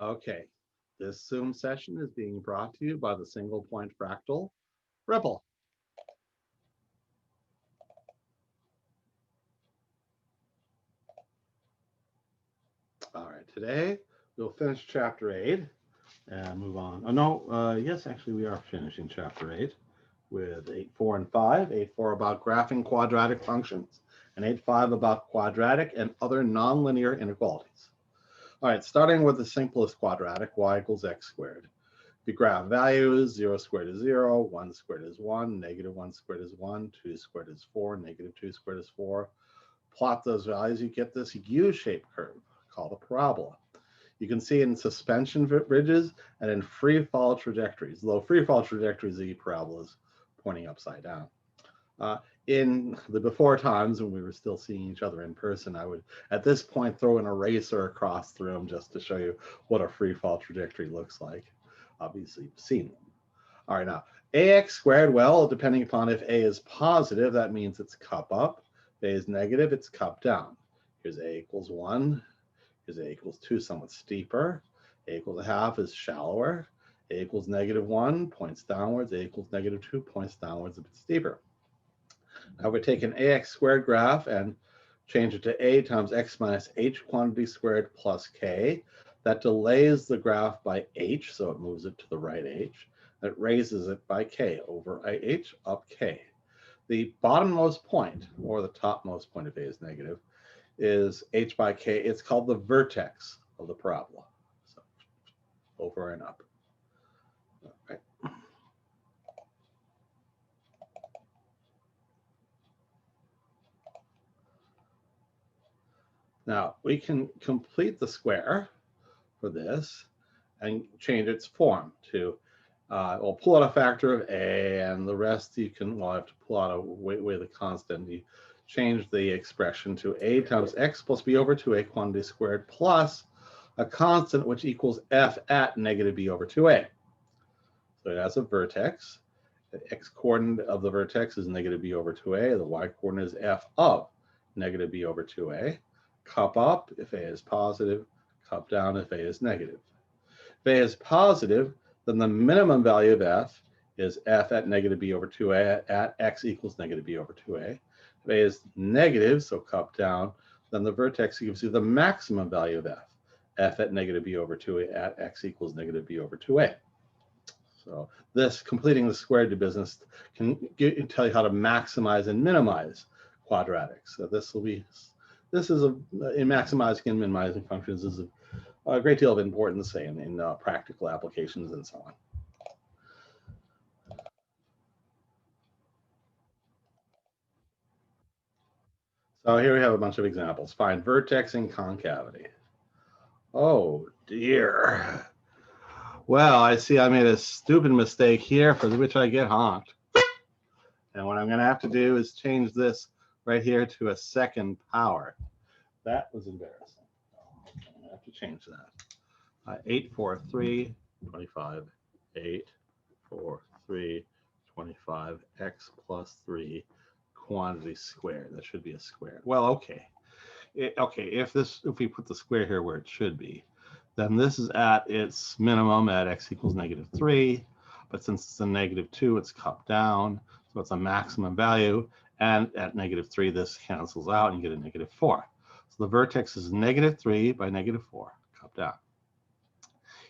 Okay, this Zoom session is being brought to you by the single point fractal Ripple. All right, today we'll finish chapter 8 and move on. Oh, no, yes, actually, we are finishing chapter 8 with 8.4 and 5. 8.4 about graphing quadratic functions, and 8.5 about quadratic and other nonlinear inequalities. All right, starting with the simplest quadratic, y equals x squared. The graph values 0 squared is 0, 1 squared is 1, negative 1 squared is 1, 2 squared is 4, negative 2 squared is 4. Plot those values, you get this U-shaped curve called a parabola. You can see it in suspension ridges and in free fall trajectories. Though free fall trajectories, the parabola is pointing upside down. In the before times when we were still seeing each other in person, I would at this point throw an eraser across the room just to show you what a free fall trajectory looks like. Obviously, you've seen them. All right, now ax squared, well, depending upon if a is positive, that means it's cup up. If a is negative, it's cup down. Here's a equals 1. Here's a equals 2, somewhat steeper. A equals a half is shallower. A equals negative 1 points downwards. A equals negative 2 points downwards, a bit steeper. Now we take an ax squared graph and change it to a times x minus h quantity squared plus k. That delays the graph by h, so it moves it to the right h. That raises it by k over h up k. The bottommost point, or the topmost point if a is negative, is h by k. It's called the vertex of the parabola. So over and up. All right. Now we can complete the square for this and change its form to, we'll pull out a factor of a, and the rest you can, well, I have to pull out a way the constant. You change the expression to a times x plus b over 2a quantity squared plus a constant which equals f at negative b over 2a. So it has a vertex. The x coordinate of the vertex is negative b over 2a. The y coordinate is f of negative b over 2a. Cup up if a is positive, cup down if a is negative. If a is positive, then the minimum value of f is f at negative b over 2a at x equals negative b over 2a. If a is negative, so cup down, then the vertex gives you the maximum value of f at negative b over 2a at x equals negative b over 2a. So this completing the squared business can tell you how to maximize and minimize quadratics. So this is in maximizing and minimizing functions is a great deal of importance in practical applications and so on. So here we have a bunch of examples. Find vertex in concavity. Oh dear. Well, I see I made a stupid mistake here for which I get honked. And what I'm going to have to do is change this right here to a second power. That was embarrassing. I'm going to have to change that. 8, 4, 3, 25, 8, 4, 3, 25, x plus 3 quantity squared. That should be a square. Well, okay. Okay, if we put the square here where it should be, then this is at its minimum at x equals negative 3. But since it's a negative 2, it's cupped down. So it's a maximum value. And at negative 3, this cancels out and you get a negative 4. So the vertex is negative 3 by negative 4, cupped down.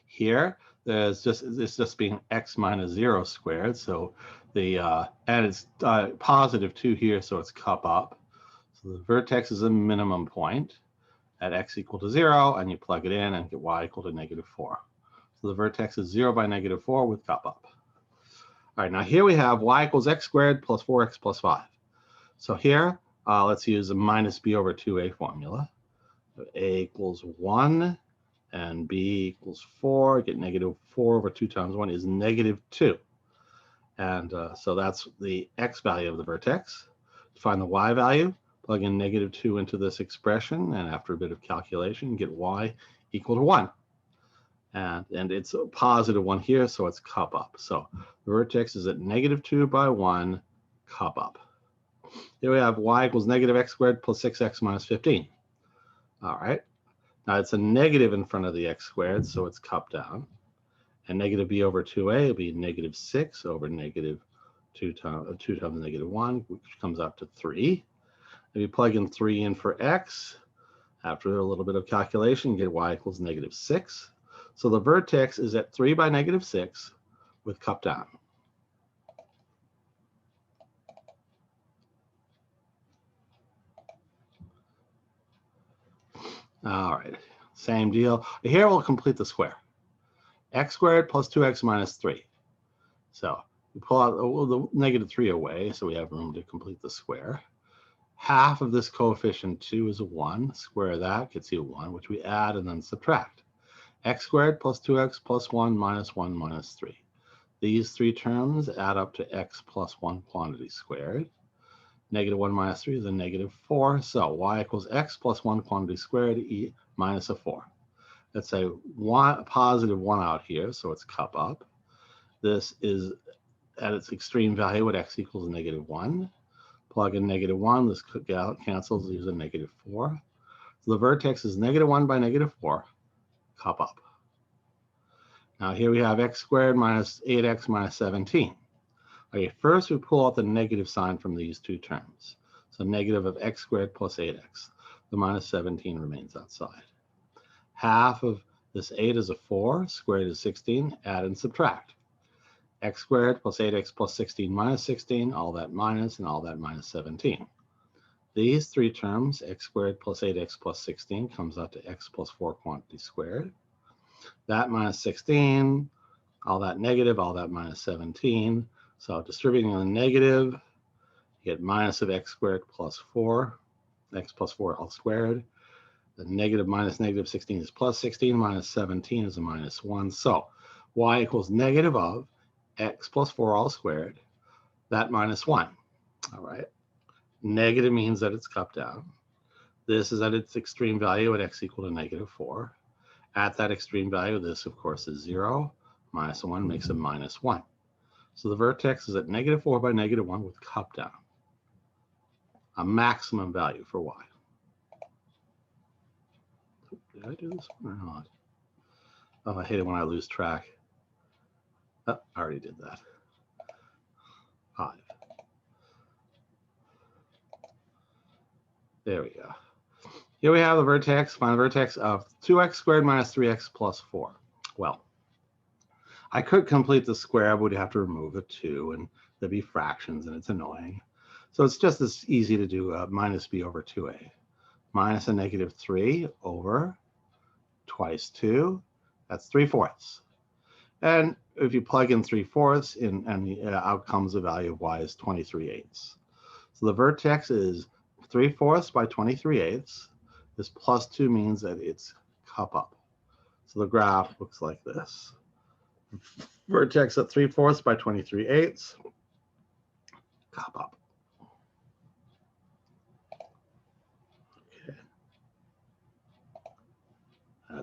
Here, it's just being x minus 0 squared. So and it's positive 2 here, so it's cup up. So the vertex is a minimum point at x equal to 0, and you plug it in and get y equal to negative 4. So the vertex is 0 by negative 4 with cup up. All right, now here we have y equals x squared plus 4x plus 5. So here, let's use a minus b over 2a formula. A equals 1 and b equals 4. Get negative 4 over 2 times 1 is negative 2. And so that's the x value of the vertex. To find the y value, plug in negative 2 into this expression, and after a bit of calculation, get y equal to 1. And it's a positive 1 here, so it's cup up. So the vertex is at negative 2 by 1, cup up. Here we have y equals negative x squared plus 6x minus 15. All right. Now it's a negative in front of the x squared, so it's cup down. And negative b over 2a will be negative 6 over negative 2 times negative 1, which comes out to 3. If you plug in 3 in for x, after a little bit of calculation, you get y equals negative 6. So the vertex is at 3 by negative 6 with cup down. All right, same deal. Here we'll complete the square. X squared plus 2x minus 3. So we pull out the negative 3 away, so we have room to complete the square. Half of this coefficient 2 is a 1. Square that gets you a 1, which we add and then subtract. X squared plus 2x plus 1 minus 3. These three terms add up to x plus 1 quantity squared. Negative 1 minus 3 is a negative 4. So y equals x plus 1 quantity squared e minus a 4. Let's say positive 1 out here, so it's cup up. This is at its extreme value at x equals negative 1. Plug in negative 1, this cancels, leaves a negative 4. So the vertex is negative 1 by negative 4, cup up. Now here we have x squared minus 8x minus 17. Okay, first we pull out the negative sign from these two terms. So negative of x squared plus 8x. The minus 17 remains outside. Half of this 8 is a 4, squared is 16, add and subtract. X squared plus 8x plus 16 minus 16, all that minus and all that minus 17. These three terms, x squared plus 8x plus 16, comes out to x plus 4 quantity squared. That minus 16, all that negative, all that minus 17. So distributing the negative, you get minus of x squared plus 4, x plus 4 all squared. The negative minus negative 16 is plus 16, minus 17 is a minus 1. So y equals negative of x plus 4 all squared, that minus 1. All right. Negative means that it's cup down. This is at its extreme value at x equal to negative 4. At that extreme value, this, of course, is 0. Minus 1 makes a minus 1. So the vertex is at negative 4 by negative 1 with cup down. A maximum value for y. Did I do this one or not? Oh, I hate it when I lose track. Oh, I already did that. 5. There we go. Here we have the vertex, find the vertex of 2x squared minus 3x plus 4. Well, I could complete the square, but we'd have to remove a 2, and there'd be fractions, and it's annoying. So it's just as easy to do minus b over 2a. Minus a negative 3 over twice 2, that's 3/4. And if you plug in 3/4 in, and the outcomes, the value of y is 23/8. So the vertex is 3/4 by 23/8. This plus 2 means that it's cup up. So the graph looks like this. Vertex at 3/4 by 23/8, cup up.